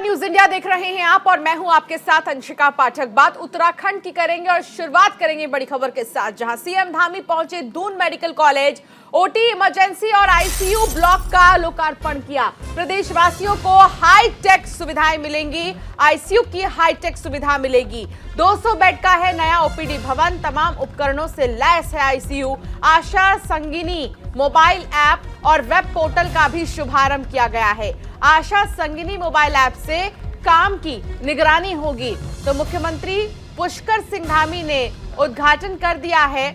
News India देख रहे हैं आप और मैं हूं आपके साथ अंशिका पाठक। बात उत्तराखंड की करेंगे और शुरुआत करेंगे बड़ी खबर के साथ, जहां सीएम धामी पहुंचे Doon medical college, OT, emergency और आईसीयू ब्लॉक का लोकार्पण किया। प्रदेशवासियों को हाईटेक सुविधाएं मिलेंगी, आईसीयू की हाईटेक सुविधा मिलेगी। 200 बेड का है नया ओपीडी भवन, तमाम उपकरणों से लैस है आईसीयू। आशा संगिनी मोबाइल ऐप और वेब पोर्टल का भी शुभारंभ किया गया है। आशा संगिनी मोबाइल ऐप से काम की निगरानी होगी। तो मुख्यमंत्री पुष्कर सिंह धामी ने उद्घाटन कर दिया है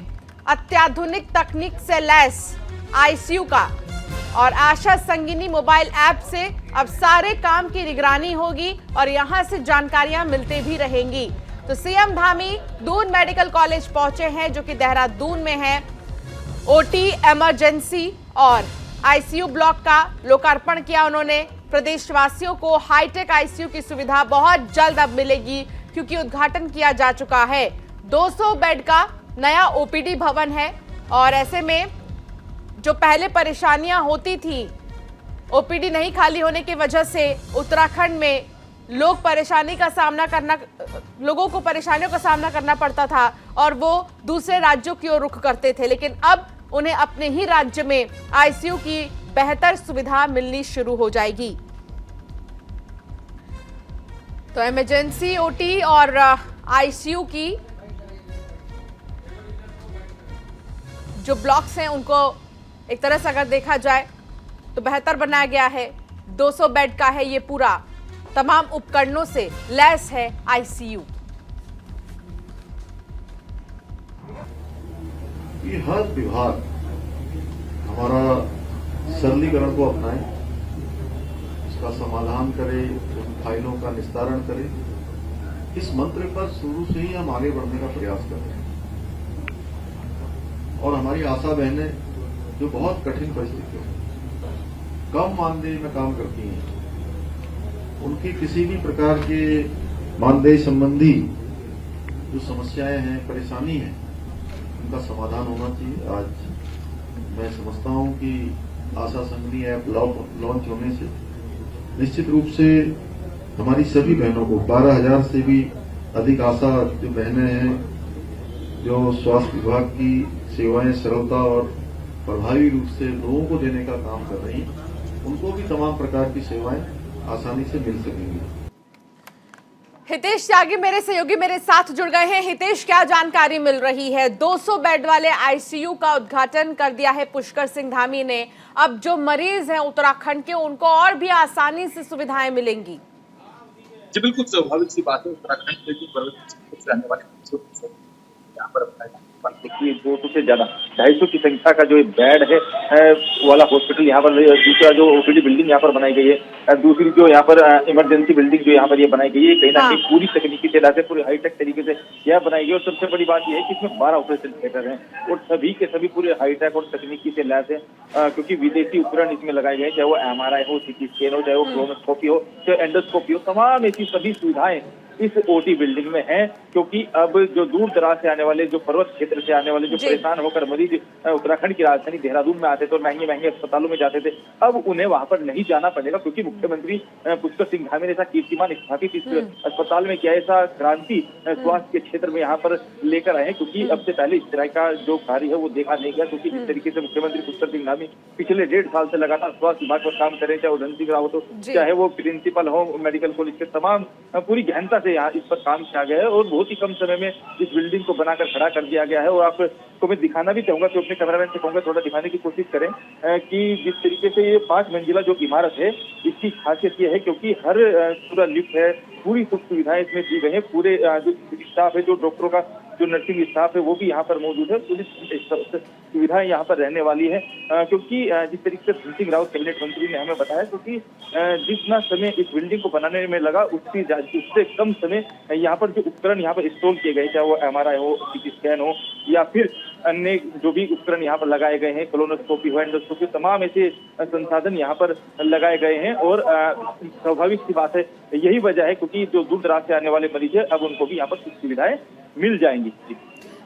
अत्याधुनिक तकनीक से लैस आईसीयू का, और आशा संगिनी मोबाइल ऐप से अब सारे काम की निगरानी होगी और यहां से जानकारियां मिलते भी रहेंगी। तो CM Dhami Doon medical college पहुंचे हैं, जो कि देहरादून में है। ओटी, इमरजेंसी और आईसीयू ब्लॉक का लोकार्पण किया उन्होंने। प्रदेशवासियों को हाईटेक आईसीयू की सुविधा बहुत जल्द अब मिलेगी, क्योंकि उद्घाटन किया जा चुका है। 200 बेड का नया ओपीडी भवन है, और ऐसे में जो पहले परेशानियां होती थी, ओपीडी नहीं खाली होने की वजह से उत्तराखंड में लोगों को परेशानियों का सामना करना पड़ता था और वो दूसरे राज्यों की ओर रुख करते थे, लेकिन अब उन्हें अपने ही राज्य में आईसीयू की बेहतर सुविधा मिलनी शुरू हो जाएगी। तो इमरजेंसी, ओटी और आईसीयू की जो ब्लॉक्स हैं उनको एक तरह से अगर देखा जाए तो बेहतर बनाया गया है। 200 बेड का है ये पूरा, तमाम उपकरणों से लैस है आईसीयू। ये हर विभाग हमारा सरलीकरण को अपनाए, इसका समाधान करे, फाइलों का निस्तारण करे। इस मंत्र पर शुरू से ही हम आगे बढ़ने का प्रयास कर रहे हैं। और हमारी आशा बहनें जो बहुत कठिन परिस्थितियों में कम मानदेय में काम करती हैं, उनकी किसी भी प्रकार के मानदेय संबंधी जो समस्याएं हैं, परेशानी है, उनका समाधान होना चाहिए। आज मैं समझता हूं कि आशा संगिनी ऐप लॉन्च होने से निश्चित रूप से हमारी सभी बहनों को 12,000 से भी अधिक आशा जो बहनें हैं, जो स्वास्थ्य विभाग की सेवाएं सरलता और प्रभावी रूप से लोगों को देने का काम कर रही हैं, उनको भी तमाम प्रकार की सेवाएं आसानी से मिल सकेंगी। हितेश त्यागी मेरे सहयोगी मेरे साथ जुड़ गए हैं। हितेश, क्या जानकारी मिल रही है? 200 बेड वाले आईसीयू का उद्घाटन कर दिया है पुष्कर सिंह धामी ने। अब जो मरीज हैं उत्तराखंड के, उनको और भी आसानी से सुविधाएं मिलेंगी। जी बिल्कुल स्वाभाविक सी बात है। उत्तराखंड के पर्वत से आने वाले यहाँ पर देखिए 200 से ज्यादा 250 की संख्या का जो बेड है वाला हॉस्पिटल यहाँ पर, दूसरा जो ओपीडी बिल्डिंग यहाँ पर बनाई गई है, दूसरी जो यहाँ पर इमरजेंसी बिल्डिंग जो यहाँ पर ये बनाई गई है, कहीं ना कहीं पूरी तकनीकी तरीके से, पूरी हाईटेक तरीके से यह बनाई गई। और सबसे बड़ी बात यह है कि इसमें 12 ऑपरेशन थिएटर हैं और सभी के सभी पूरे हाईटेक और तकनीकी से लैस है, क्योंकि विदेशी उपकरण इसमें लगाए गए, चाहे वो MRI हो, सीटी स्कैन हो, चाहे वो क्रोनोस्कोपी हो, चाहे एंडोस्कोपी हो, तमाम ऐसी सभी सुविधाएं इस ओटी बिल्डिंग में है। क्योंकि अब जो दूर दराज से आने वाले, जो पर्वत क्षेत्र से आने वाले, जो परेशान होकर मरीज उत्तराखंड की राजधानी देहरादून में आते थे और महंगे महंगे अस्पतालों में जाते थे, अब उन्हें वहां पर नहीं जाना पड़ेगा, क्योंकि मुख्यमंत्री पुष्कर सिंह धामी ने ऐसा कीर्तिमान स्थापित इस अस्पताल में किया, ऐसा क्रांति स्वास्थ्य के क्षेत्र में यहाँ पर लेकर आए हैं। क्योंकि अब से पहले इस तरह का जो कार्य है वो देखा नहीं गया, क्योंकि जिस तरीके से मुख्यमंत्री पुष्कर सिंह धामी पिछले 1.5 साल से लगातार स्वास्थ्य विभाग पर काम करें, चाहे वो धन सिंह रावत हो, चाहे वो प्रिंसिपल हो मेडिकल कॉलेज के, तमाम पूरी गहनता से यहाँ इस पर काम किया गया है और बहुत ही कम समय में इस बिल्डिंग को बनाकर खड़ा कर दिया गया है। और आपको मैं दिखाना भी चाहूंगा, तो अपने कैमरामैन से कहूंगा थोड़ा दिखाने की कोशिश करें कि जिस तरीके से ये 5 मंजिला जो इमारत है, इसकी खासियत ये है क्योंकि हर पूरा लिफ्ट है, पूरी सुख सुविधाएं इसमें दी गई है। पूरे जो स्टाफ है, जो डॉक्टरों का जो नर्सिंग स्टाफ है, वो भी यहाँ पर मौजूद है। पुलिस सुविधाएं यहाँ पर रहने वाली है, क्योंकि जिस तरीके से धन सिंह रावत कैबिनेट मंत्री ने हमें बताया, क्योंकि जितना समय इस बिल्डिंग को बनाने में लगा उससे कम समय यहाँ पर जो उपकरण यहाँ पर इंस्टॉल किए गए, चाहे वो MRI हो, सीटी स्कैन हो, या फिर अन्य जो भी उपकरण यहाँ पर लगाए गए हैं, कोलोनोस्कोपी हो, एंडोस्कोपी, तमाम ऐसे संसाधन यहाँ पर लगाए गए हैं। और स्वाभाविक सी बात है, यही वजह है क्योंकि जो दूर दराज से आने वाले मरीज है, अब उनको भी यहाँ पर कुछ सुविधाएं मिल जाएंगी।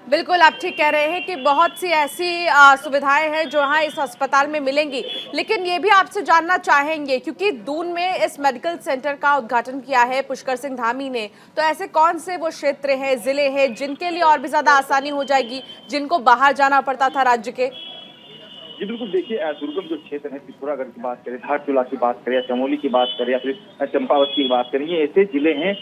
बिल्कुल, आप ठीक कह रहे हैं कि बहुत सी ऐसी सुविधाएं हैं जो यहाँ इस अस्पताल में मिलेंगी। लेकिन ये भी आपसे जानना चाहेंगे, क्योंकि दून में इस मेडिकल सेंटर का उद्घाटन किया है पुष्कर सिंह धामी ने, तो ऐसे कौन से वो क्षेत्र हैं, जिले हैं जिनके लिए और भी ज्यादा आसानी हो जाएगी, जिनको बाहर जाना पड़ता था राज्य के? जी बिल्कुल, देखिए दुर्गम जो क्षेत्र है, पिथौरागढ़ की बात करें, धारचूला की बात करें, या चमोली की बात करें, या फिर चंपावत की बात करें, ये ऐसे जिले हैं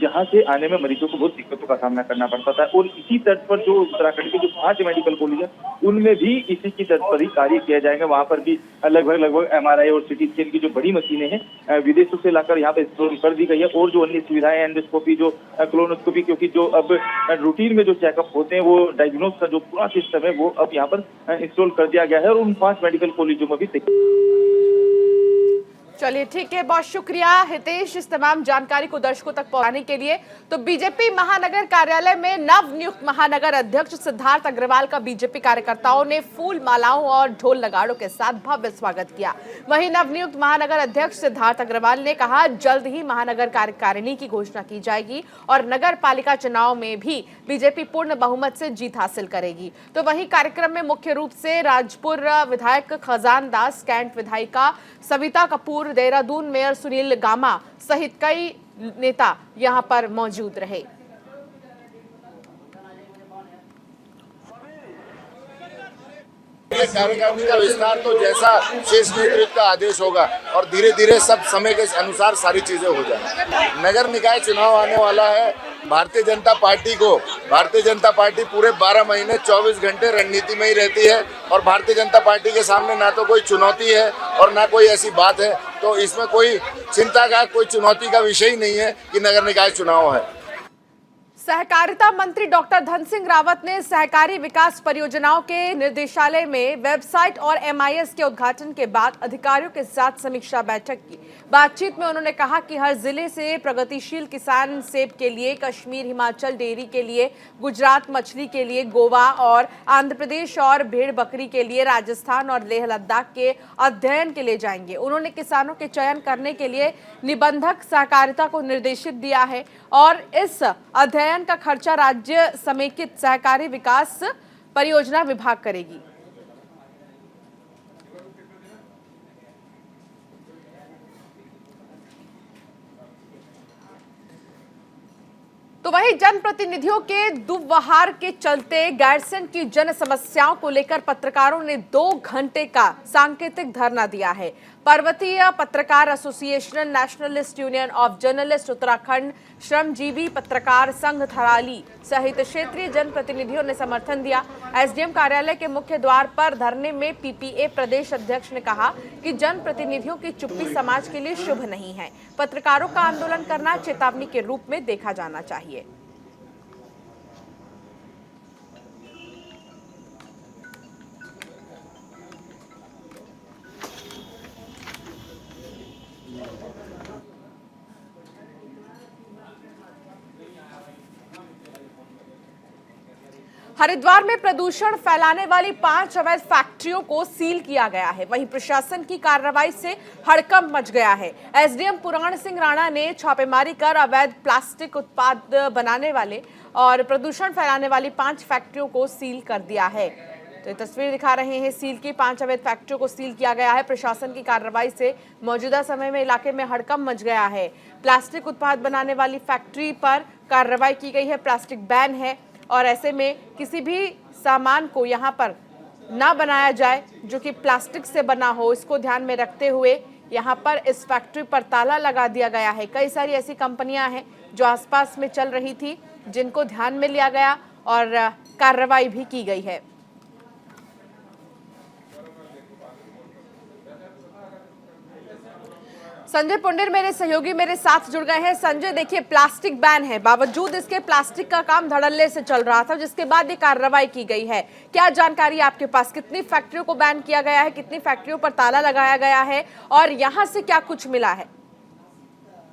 जहां से आने में मरीजों को बहुत दिक्कतों का सामना करना पड़ता था। और इसी तर्ज पर जो उत्तराखंड के जो 5 मेडिकल कॉलेज है, उनमें भी इसी की तर्ज पर ही कार्य किया जाएगा। वहां पर भी लगभग MRI और CT स्कैन की जो बड़ी मशीनें हैं विदेशों से लाकर यहाँ पे इंस्टॉल कर दी गई है। और जो अन्य सुविधाएं, एंडोस्कोपी, जो कोलोनोस्कोपी, क्योंकि जो अब रूटीन में जो चेकअप होते हैं, वो डायग्नोस का जो पूरा सिस्टम है वो अब यहाँ पर इंस्टॉल कर दिया गया है। और उन 5 मेडिकल कॉलेजों में भी चलिए ठीक है, बहुत शुक्रिया हितेश इस तमाम जानकारी को दर्शकों तक पहुंचाने के लिए। तो बीजेपी महानगर कार्यालय में नव नियुक्त महानगर अध्यक्ष सिद्धार्थ अग्रवाल का बीजेपी कार्यकर्ताओं ने फूल मालाओं और ढोल नगाड़ों के साथ भव्य स्वागत किया। वहीं नव नियुक्त महानगर अध्यक्ष सिद्धार्थ अग्रवाल ने कहा, जल्द ही महानगर कार्यकारिणी की घोषणा की जाएगी और नगर पालिका चुनाव में भी बीजेपी पूर्ण बहुमत से जीत हासिल करेगी। तो वहीं कार्यक्रम में मुख्य रूप से राजपुर विधायक खजान दास, कैंट विधायिका सविता कपूर, देहरादून मेयर सुनील गामा सहित कई नेता यहां पर मौजूद रहे। कार्यकारिणी का विस्तार तो जैसा शीर्ष नेतृत्व का आदेश होगा और धीरे धीरे सब समय के अनुसार सारी चीजें हो जाए। नगर निकाय चुनाव आने वाला है। भारतीय जनता पार्टी पूरे 12 महीने 24 घंटे रणनीति में ही रहती है और भारतीय जनता पार्टी के सामने ना तो कोई चुनौती है और ना कोई ऐसी बात है, तो इसमें कोई चिंता का, कोई चुनौती का विषय ही नहीं है कि नगर निकाय चुनाव है। सहकारिता मंत्री डॉक्टर धन सिंह रावत ने सहकारी विकास परियोजनाओं के निर्देशालय में वेबसाइट और MIS के उद्घाटन के बाद अधिकारियों के साथ समीक्षा बैठक की। बातचीत में उन्होंने कहा कि हर जिले से प्रगतिशील किसान सेब के लिए, कश्मीर हिमाचल डेयरी के लिए, गुजरात मछली के लिए, गोवा और आंध्र प्रदेश और भेड़ बकरी के लिए, राजस्थान और लेह लद्दाख के अध्ययन के लिए जाएंगे। उन्होंने किसानों के चयन करने के लिए निबंधक सहकारिता को निर्देशित दिया है और इस अध्ययन का खर्चा राज्य समेकित सहकारी विकास परियोजना विभाग करेगी। तो वहीं जनप्रतिनिधियों के दुर्व्यवहार के चलते गैरसैंण की जन समस्याओं को लेकर पत्रकारों ने 2 घंटे का सांकेतिक धरना दिया है। पर्वतीय पत्रकार association, nationalist union of journalist Uttarakhand, श्रमजीवी पत्रकार संघ थराली सहित क्षेत्रीय जनप्रतिनिधियों ने समर्थन दिया। SDM कार्यालय के मुख्य द्वार पर धरने में PPA प्रदेश अध्यक्ष ने कहा कि जनप्रतिनिधियों की चुप्पी समाज के लिए शुभ नहीं है। पत्रकारों का आंदोलन करना चेतावनी के रूप में देखा जाना चाहिए। हरिद्वार में प्रदूषण फैलाने वाली 5 अवैध फैक्ट्रियों को सील किया गया है। वहीं प्रशासन की कार्रवाई से हड़कंप मच गया है। SDM पुराण सिंह राणा ने छापेमारी कर अवैध प्लास्टिक उत्पाद बनाने वाले और प्रदूषण फैलाने वाली 5 फैक्ट्रियों को सील कर दिया है। तो ये तस्वीर दिखा रहे हैं सील की 5 अवैध फैक्ट्रियों को सील किया गया है। प्रशासन की कार्रवाई से मौजूदा समय में इलाके में हड़कंप मच गया है। प्लास्टिक उत्पाद बनाने वाली फैक्ट्री पर कार्रवाई की गई है। प्लास्टिक बैन है और ऐसे में किसी भी सामान को यहाँ पर ना बनाया जाए जो कि प्लास्टिक से बना हो, इसको ध्यान में रखते हुए यहाँ पर इस फैक्ट्री पर ताला लगा दिया गया है। कई सारी ऐसी कंपनियां हैं जो आसपास में चल रही थी, जिनको ध्यान में लिया गया और कार्रवाई भी की गई है। संजय पुंडेर मेरे सहयोगी मेरे साथ जुड़ गए हैं। संजय, देखिए प्लास्टिक बैन है, बावजूद इसके प्लास्टिक का काम धड़ल्ले से चल रहा था, जिसके बाद ये कार्रवाई की गई है। क्या जानकारी आपके पास, कितनी फैक्ट्रियों को बैन किया गया है, कितनी फैक्ट्रियों पर ताला लगाया गया है और यहाँ से क्या कुछ मिला है?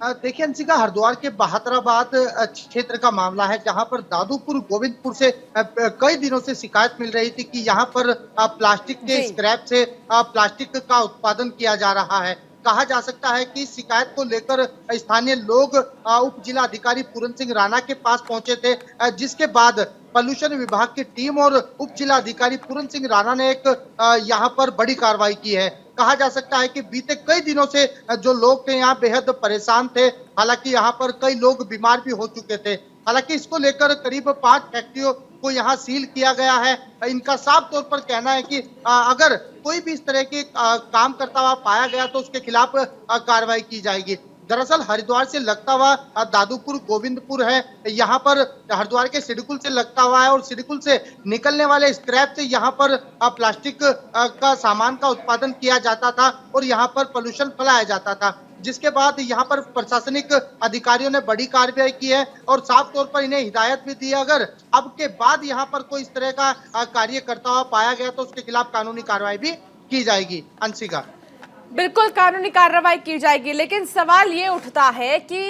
देखिए अंशिका, हरिद्वार के बहादुराबाद क्षेत्र का मामला है, जहां पर दादूपुर गोविंदपुर से कई दिनों से शिकायत मिल रही थी कि यहां पर प्लास्टिक के स्क्रैप से प्लास्टिक का उत्पादन किया जा रहा है कहा जा सकता है कि शिकायत को लेकर स्थानीय लोग उप जिला अधिकारी पूरन सिंह राणा के पास पहुंचे थे, जिसके बाद पॉल्यूशन विभाग की टीम और उप जिला अधिकारी पूरन सिंह राणा ने एक यहाँ पर बड़ी कार्रवाई की है। कहा जा सकता है कि बीते कई दिनों से जो लोग थे यहाँ बेहद परेशान थे। हालांकि यहाँ पर कई लोग बीमार भी हो चुके थे। हालांकि इसको लेकर करीब 5 फैक्ट्रियों को यहाँ सील किया गया है। इनका साफ तौर पर कहना है कि अगर कोई भी इस तरह के काम करता हुआ पाया गया तो उसके खिलाफ कार्रवाई की जाएगी। दरअसल हरिद्वार से लगता हुआ दादूपुर गोविंदपुर है, यहाँ पर हरिद्वार के सिडकुल से लगता हुआ है और सिडकुल से निकलने वाले स्क्रैप से यहाँ पर प्लास्टिक का सामान का उत्पादन किया जाता था और यहाँ पर पोल्यूशन फैलाया जाता था, जिसके बाद यहाँ पर प्रशासनिक अधिकारियों ने बड़ी कार्रवाई की है और साफ तौर पर इन्हें हिदायत भी दी है अगर अब के बाद यहाँ पर कोई इस तरह का कार्य करता हुआ पाया गया तो उसके खिलाफ कानूनी कार्रवाई भी की जाएगी। अंशिका, बिल्कुल कानूनी कार्रवाई की जाएगी, लेकिन सवाल ये उठता है कि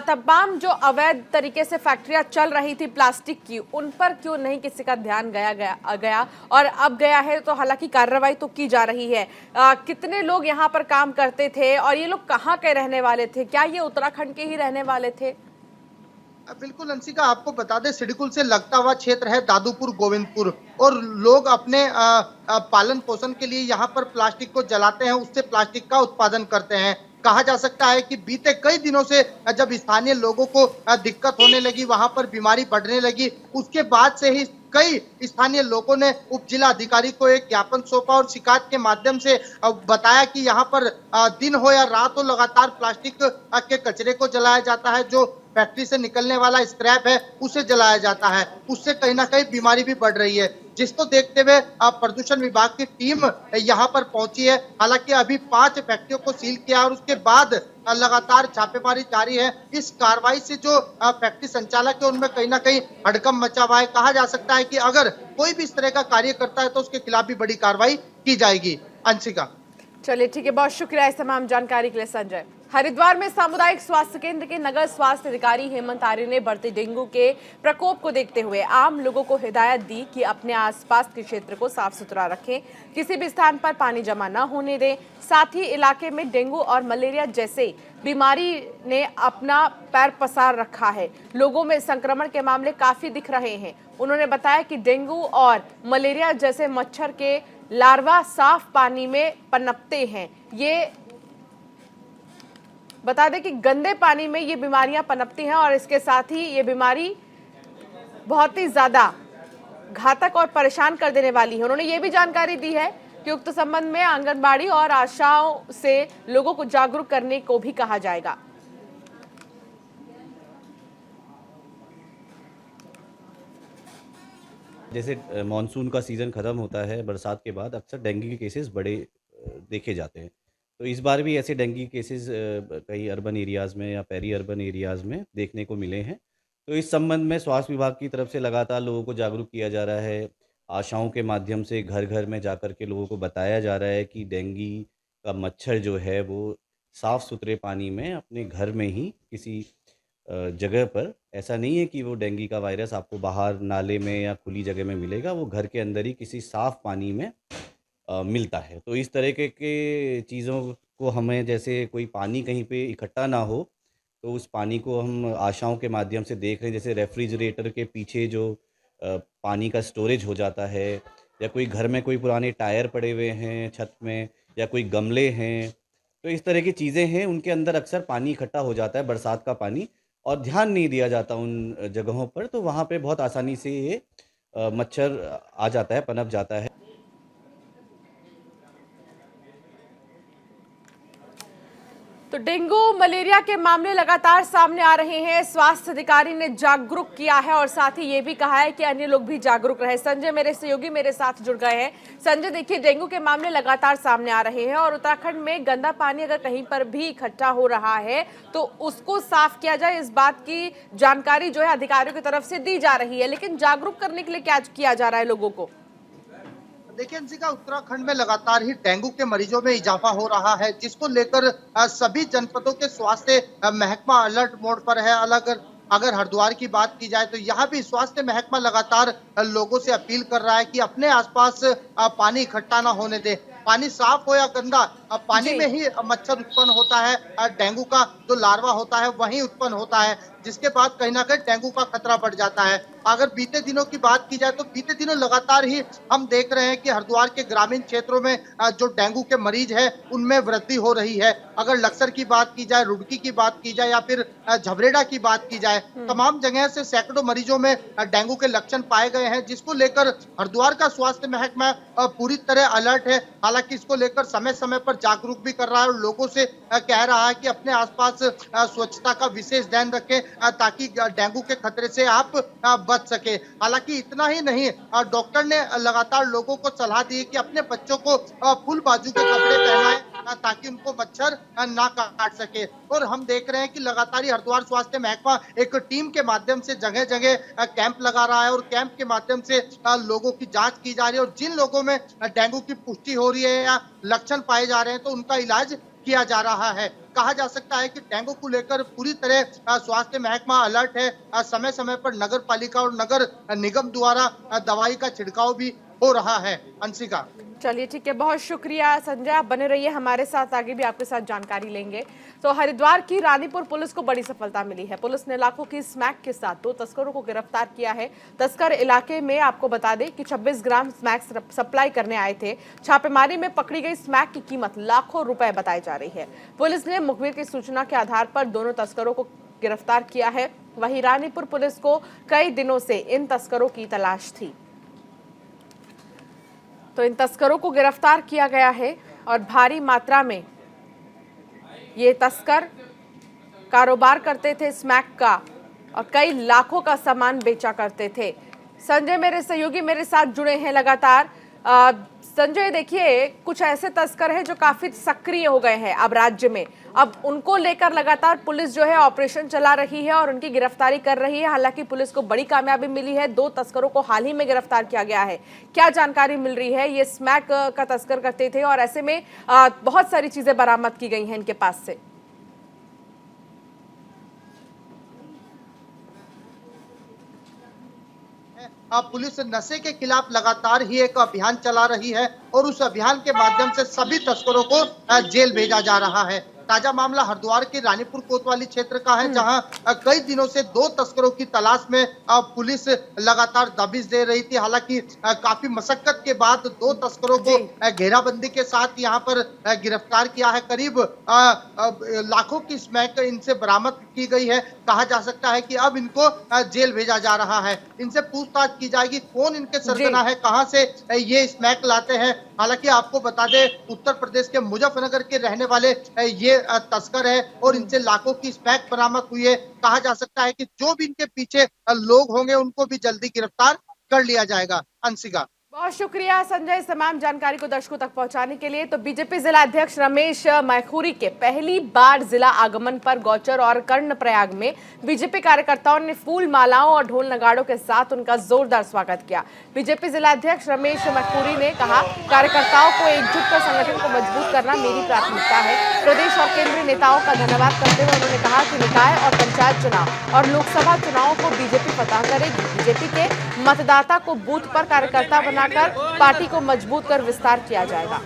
तमाम जो अवैध तरीके से फैक्ट्रियां चल रही थी प्लास्टिक की, उन पर क्यों नहीं किसी का ध्यान गया और अब गया है तो हालांकि कार्रवाई तो की जा रही है। कितने लोग यहाँ पर काम करते थे और ये लोग कहाँ के रहने वाले थे? क्या ये उत्तराखंड के ही रहने वाले थे? बिल्कुल अंशिका, आपको बता दें सिडकुल से लगता हुआ क्षेत्र है दादूपुर गोविंदपुर और लोग अपने पालन पोषण के लिए यहाँ पर प्लास्टिक को जलाते हैं, उससे प्लास्टिक का उत्पादन करते हैं। कहा जा सकता है कि बीते कई दिनों से जब स्थानीय लोगों को दिक्कत होने लगी, वहां पर बीमारी बढ़ने लगी, उसके बाद से ही कई स्थानीय लोगों ने उप जिला अधिकारी को एक ज्ञापन सौंपा और शिकायत के माध्यम से बताया कि यहाँ पर दिन हो या रात हो लगातार प्लास्टिक के कचरे को जलाया जाता है। जो फैक्ट्री से निकलने वाला स्क्रैप है उसे जलाया जाता है, उससे कहीं ना कहीं बीमारी भी बढ़ रही है, जिसको देखते हुए प्रदूषण विभाग की टीम यहाँ पर पहुंची है। हालांकि अभी 5 फैक्ट्रियों को सील किया और उसके बाद लगातार छापेमारी जारी है। इस कार्रवाई से जो फैक्ट्री संचालक है उनमें कहीं ना कहीं हड़कंप मचा हुआ है। कहा जा सकता है कि अगर कोई भी इस तरह का कार्य करता है तो उसके खिलाफ भी बड़ी कार्रवाई की जाएगी। अंशिका, चलिए ठीक है, बहुत शुक्रिया इस तमाम जानकारी के लिए संजय। हरिद्वार में सामुदायिक स्वास्थ्य केंद्र के नगर स्वास्थ्य अधिकारी हेमंत आर्य ने बढ़ते डेंगू के प्रकोप को देखते हुए आम लोगों को हिदायत दी कि अपने आसपास के क्षेत्र को साफ सुथरा रखें, किसी भी स्थान पर पानी जमा न होने दें। साथ ही इलाके में डेंगू और मलेरिया जैसे बीमारी ने अपना पैर पसार रखा है, लोगों में संक्रमण के मामले काफी दिख रहे हैं। उन्होंने बताया कि डेंगू और मलेरिया जैसे मच्छर के लार्वा साफ पानी में पनपते हैं। ये बता दें कि गंदे पानी में ये बीमारियां पनपती हैं और इसके साथ ही ये बीमारी बहुत ही ज्यादा घातक और परेशान कर देने वाली है। उन्होंने ये भी जानकारी दी है कि उक्त संबंध में आंगनबाड़ी और आशाओं से लोगों को जागरूक करने को भी कहा जाएगा। जैसे मानसून का सीज़न ख़त्म होता है, बरसात के बाद अक्सर डेंगू के केसेस बड़े देखे जाते हैं। तो इस बार भी ऐसे डेंगू केसेस कई अर्बन एरियाज़ में या पेरी अर्बन एरियाज़ में देखने को मिले हैं। तो इस संबंध में स्वास्थ्य विभाग की तरफ से लगातार लोगों को जागरूक किया जा रहा है। आशाओं के माध्यम से घर घर में जाकर के लोगों को बताया जा रहा है कि डेंगू का मच्छर जो है वो साफ़ सुथरे पानी में अपने घर में ही किसी जगह पर, ऐसा नहीं है कि वो डेंगू का वायरस आपको बाहर नाले में या खुली जगह में मिलेगा, वो घर के अंदर ही किसी साफ़ पानी में मिलता है। तो इस तरह के चीज़ों को हमें, जैसे कोई पानी कहीं पे इकट्ठा ना हो तो उस पानी को हम आशाओं के माध्यम से देख रहे हैं। जैसे रेफ्रिजरेटर के पीछे जो पानी का स्टोरेज हो जाता है, या कोई घर में कोई पुराने टायर पड़े हुए हैं छत में, या कोई गमले हैं, तो इस तरह की चीज़ें हैं, उनके अंदर अक्सर पानी इकट्ठा हो जाता है, बरसात का पानी, और ध्यान नहीं दिया जाता उन जगहों पर। तो वहाँ पे बहुत आसानी से ये मच्छर आ जाता है, पनप जाता है। तो डेंगू मलेरिया के मामले लगातार सामने आ रहे हैं। स्वास्थ्य अधिकारी ने जागरूक किया है और साथ ही ये भी कहा है कि अन्य लोग भी जागरूक रहे। संजय, मेरे सहयोगी मेरे साथ जुड़ गए हैं। संजय, देखिए डेंगू के मामले लगातार सामने आ रहे हैं और उत्तराखंड में गंदा पानी अगर कहीं पर भी इकट्ठा हो रहा है तो उसको साफ किया जाए, इस बात की जानकारी जो है अधिकारियों की तरफ से दी जा रही है, लेकिन जागरूक करने के लिए क्या किया जा रहा है लोगों को? देखिए अंशिका, उत्तराखंड में लगातार ही डेंगू के मरीजों में इजाफा हो रहा है, जिसको लेकर सभी जनपदों के स्वास्थ्य महकमा अलर्ट मोड पर है। अगर हरिद्वार की बात की जाए तो यहाँ भी स्वास्थ्य महकमा लगातार लोगों से अपील कर रहा है कि अपने आसपास पानी इकट्ठा ना होने दे। पानी साफ हो या गंदा, पानी में ही मच्छर उत्पन्न होता है, डेंगू का जो लार्वा होता है वहीं उत्पन्न होता है, जिसके बाद कहीं ना कहीं डेंगू का खतरा बढ़ जाता है। अगर बीते दिनों की बात की जाए तो बीते दिनों लगातार ही हम देख रहे हैं कि हरिद्वार के ग्रामीण क्षेत्रों में जो डेंगू के मरीज है उनमें वृद्धि हो रही है। अगर लक्सर की बात की जाए, रुड़की की बात की जाए या फिर झबरेड़ा की बात की जाए, तमाम जगह से सैकड़ों मरीजों में डेंगू के लक्षण पाए गए हैं, जिसको लेकर हरिद्वार का स्वास्थ्य महकमा पूरी तरह अलर्ट है। हालांकि इसको लेकर समय समय पर जागरूक भी कर रहा है और लोगों से कह रहा है कि अपने आसपास स्वच्छता का विशेष ध्यान रखें ताकि डेंगू के खतरे से आप बच सके। हालांकि इतना ही नहीं, डॉक्टर ने लगातार लोगों को सलाह दी कि अपने बच्चों को फुल बाजू के कपड़े पहनाएं ताकि उनको मच्छर ना काट सके। और हम देख रहे हैं कि लगातार ही हरिद्वार स्वास्थ्य महकमा एक टीम के माध्यम से जगह जगह कैंप लगा रहा है और कैंप के माध्यम से लोगों की जांच की जा रही है और जिन लोगों में डेंगू की पुष्टि हो रही है या लक्षण पाए जा रहे हैं तो उनका इलाज किया जा रहा है। कहा जा सकता है कि डेंगू को लेकर पूरी तरह स्वास्थ्य महकमा अलर्ट है। समय समय पर नगर पालिका और नगर निगम द्वारा दवाई का छिड़काव भी हो रहा है। अंशिका, चलिए ठीक है, बहुत शुक्रिया संजय, आप बने रहिए हमारे साथ, आगे भी आपके साथ जानकारी लेंगे। तो हरिद्वार की रानीपुर पुलिस को बड़ी सफलता मिली है। पुलिस ने लाखों की स्मैक के साथ 2 तस्करों को गिरफ्तार किया है। तस्कर इलाके में आपको बता दें कि 26 ग्राम स्मैक सप्लाई करने आए थे। छापेमारी में पकड़ी गई स्मैक की कीमत लाखों रुपए बताई जा रही है। पुलिस ने मुखबिर की सूचना के आधार पर दोनों तस्करों को गिरफ्तार किया है। वहीं रानीपुर पुलिस को कई दिनों से इन तस्करों की तलाश थी, तो इन तस्करों को गिरफ्तार किया गया है और भारी मात्रा में ये तस्कर कारोबार करते थे स्मैक का और कई लाखों का सामान बेचा करते थे। संजय मेरे सहयोगी मेरे साथ जुड़े हैं लगातार। संजय, देखिए कुछ ऐसे तस्कर हैं जो काफी सक्रिय हो गए हैं अब राज्य में, अब उनको लेकर लगातार पुलिस जो है ऑपरेशन चला रही है और उनकी गिरफ्तारी कर रही है। हालांकि पुलिस को बड़ी कामयाबी मिली है, 2 तस्करों को हाल ही में गिरफ्तार किया गया है। क्या जानकारी मिल रही है? ये स्मैक का तस्कर करते थे और ऐसे में बहुत सारी चीजें बरामद की गई हैं इनके पास से। पुलिस नशे के खिलाफ लगातार ही एक अभियान चला रही है और उस अभियान के माध्यम से सभी तस्करों को जेल भेजा जा रहा है। ताजा मामला हरिद्वार के रानीपुर कोतवाली क्षेत्र का है, जहां कई दिनों से 2 तस्करों की तलाश में पुलिस लगातार दबिश दे रही थी। हालांकि काफी मशक्कत के बाद 2 तस्करों को घेराबंदी के साथ यहां पर गिरफ्तार किया है। करीब लाखों की स्मैक इनसे बरामद की गई है। कहा जा सकता है कि अब इनको जेल भेजा जा रहा है। इनसे पूछताछ की जाएगी कौन इनके सरगना है, कहां से ये स्मैक लाते हैं। हालांकि आपको बता दें उत्तर प्रदेश के मुजफ्फरनगर के रहने वाले ये तस्कर है और इनसे लाखों की स्मैक बरामद हुई है। कहा जा सकता है कि जो भी इनके पीछे लोग होंगे उनको भी जल्दी गिरफ्तार कर लिया जाएगा। अंशिका, बहुत शुक्रिया संजय इस तमाम जानकारी को दर्शकों तक पहुंचाने के लिए। तो बीजेपी जिला अध्यक्ष रमेश मैखुरी के पहली बार जिला आगमन पर गौचर और कर्णप्रयाग में बीजेपी कार्यकर्ताओं ने फूल मालाओं और ढोल नगाड़ों के साथ उनका जोरदार स्वागत किया। बीजेपी जिला अध्यक्ष रमेश मैखुरी ने कहा, कार्यकर्ताओं को एकजुट कर संगठन को मजबूत करना मेरी प्राथमिकता है। प्रदेश और केंद्रीय नेताओं का धन्यवाद करते हुए उन्होंने कहा कि निकाय और पंचायत चुनाव और लोकसभा चुनावों को बीजेपी फतह करेगी। बीजेपी के मतदाता को बूथ पर कार्यकर्ता बनाकर पार्टी को मजबूत कर विस्तार किया जाएगा।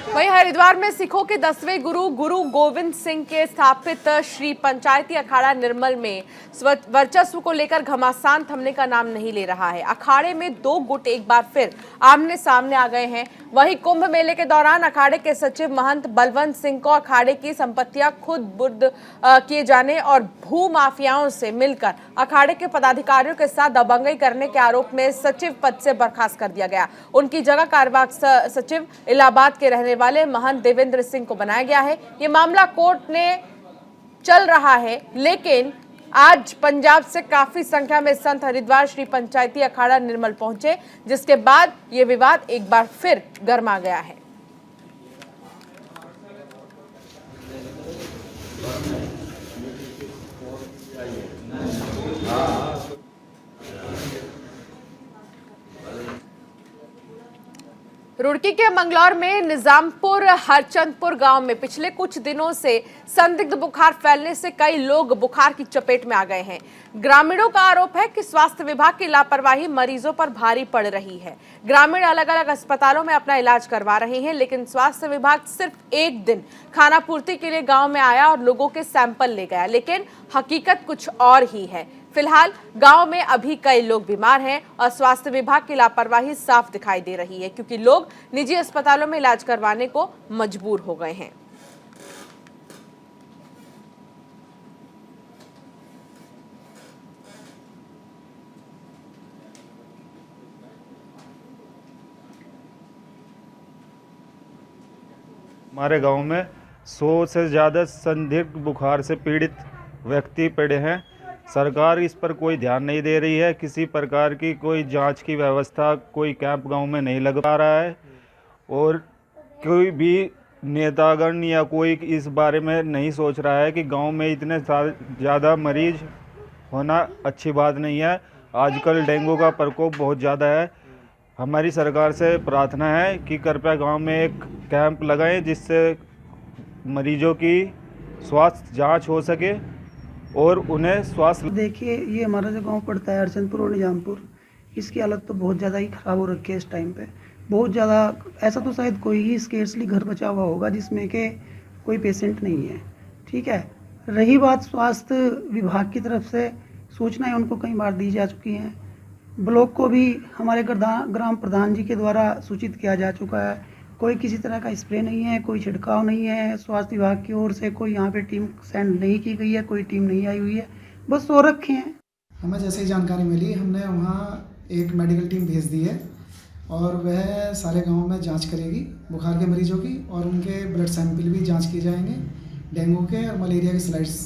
वहीं हरिद्वार में सिखों के 10वें गुरु गुरु गोविंद सिंह के स्थापित श्री पंचायती अखाड़ा निर्मल में वर्चस्व को लेकर घमासान थमने का नाम नहीं ले रहा है। अखाड़े में 2 गुट एक बार फिर आमने सामने आ गए हैं। वहीं कुंभ मेले के दौरान अखाड़े के सचिव महंत बलवंत सिंह को अखाड़े की संपत्तियां खुद बुर्द किए जाने और भू माफियाओं से मिलकर अखाड़े के पदाधिकारियों के साथ दबंगई करने के आरोप में सचिव पद से बर्खास्त कर दिया गया। उनकी जगह कार्यवाहक सचिव इलाहाबाद के रहने वाले महंत देवेंद्र सिंह को बनाया गया है। ये मामला कोर्ट ने चल रहा है, लेकिन आज पंजाब से काफी संख्या में संत हरिद्वार श्री पंचायती अखाड़ा निर्मल पहुंचे, जिसके बाद ये विवाद एक बार फिर गर्मा गया है। रुड़की के मंगलौर में निजामपुर हरचंदपुर गांव में पिछले कुछ दिनों से संदिग्ध बुखार फैलने से कई लोग बुखार की चपेट में आ गए हैं। ग्रामीणों का आरोप है कि स्वास्थ्य विभाग की लापरवाही मरीजों पर भारी पड़ रही है। ग्रामीण अलग अलग अस्पतालों में अपना इलाज करवा रहे हैं, लेकिन स्वास्थ्य विभाग सिर्फ एक दिन खाना पूर्ति के लिए गांव में आया और लोगों के सैंपल ले गया, लेकिन हकीकत कुछ और ही है। फिलहाल गांव में अभी कई लोग बीमार हैं और स्वास्थ्य विभाग की लापरवाही साफ दिखाई दे रही है, क्योंकि लोग निजी अस्पतालों में इलाज करवाने को मजबूर हो गए हैं। हमारे गांव में 100 से ज़्यादा संदिग्ध बुखार से पीड़ित व्यक्ति पड़े हैं। सरकार इस पर कोई ध्यान नहीं दे रही है। किसी प्रकार की कोई जांच की व्यवस्था, कोई कैंप गांव में नहीं लग पा रहा है और कोई भी नेतागण या कोई इस बारे में नहीं सोच रहा है कि गांव में इतने ज़्यादा मरीज होना अच्छी बात नहीं है। आजकल डेंगू का प्रकोप बहुत ज़्यादा है। हमारी सरकार से प्रार्थना है कि कृपया गांव में एक कैंप लगाएं, जिससे मरीजों की स्वास्थ्य जांच हो सके और उन्हें स्वास्थ्य। देखिए, ये हमारा जो गांव पड़ता है हरचंदपुर और निजामपुर, इसकी हालत तो बहुत ज़्यादा ही ख़राब हो रखी है इस टाइम पे। बहुत ज़्यादा, ऐसा तो शायद कोई ही स्केर्सली घर बचा हुआ होगा जिसमें कि कोई पेशेंट नहीं है। ठीक है, रही बात स्वास्थ्य विभाग की तरफ से सूचनाएं उनको कई बार दी जा चुकी हैं। ब्लॉक को भी हमारे ग्राम प्रधान जी के द्वारा सूचित किया जा चुका है। कोई किसी तरह का स्प्रे नहीं है, कोई छिड़काव नहीं है। स्वास्थ्य विभाग की ओर से कोई यहाँ पे टीम सेंड नहीं की गई है, कोई टीम नहीं आई हुई है, बस सो रखे हैं। हमें जैसे ही जानकारी मिली, हमने वहाँ एक मेडिकल टीम भेज दी है और वह सारे गाँव में जांच करेगी बुखार के मरीजों की, और उनके ब्लड सैंपल भी जांच किए जाएंगे। डेंगू के और मलेरिया के स्लाइड्स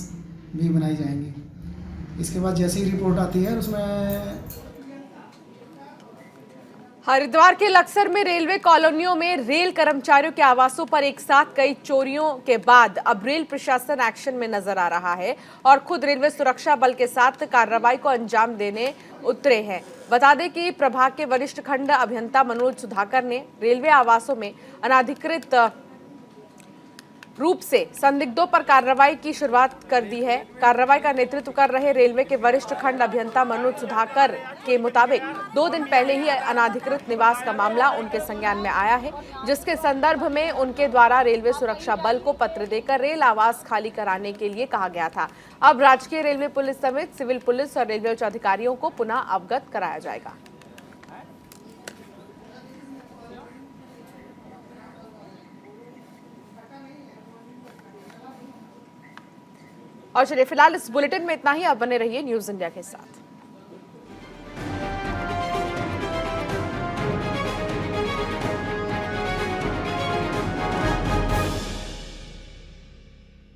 भी बनाई जाएंगी। इसके बाद जैसे ही रिपोर्ट आती है उसमें। हरिद्वार के लक्सर में रेलवे कॉलोनियों में रेल कर्मचारियों के आवासों पर एक साथ कई चोरियों के बाद अब रेल प्रशासन एक्शन में नजर आ रहा है और खुद रेलवे सुरक्षा बल के साथ कार्रवाई को अंजाम देने उतरे हैं। बता दें कि प्रभाग के वरिष्ठ खंड अभियंता मनोज सुधाकर ने रेलवे आवासों में अनाधिकृत रूप से संदिग्धों पर कार्रवाई की शुरुआत कर दी है। कार्रवाई का नेतृत्व कर रहे रेलवे के वरिष्ठ खंड अभियंता मनोज सुधाकर के मुताबिक 2 दिन पहले ही अनाधिकृत निवास का मामला उनके संज्ञान में आया है, जिसके संदर्भ में उनके द्वारा रेलवे सुरक्षा बल को पत्र देकर रेल आवास खाली कराने के लिए कहा गया था। अब राजकीय रेलवे पुलिस समेत सिविल पुलिस और रेलवे उच्च अधिकारियों को पुनः अवगत कराया जाएगा। और चलिए, फिलहाल इस बुलेटिन में इतना ही। आप बने रहिए न्यूज़ इंडिया के साथ।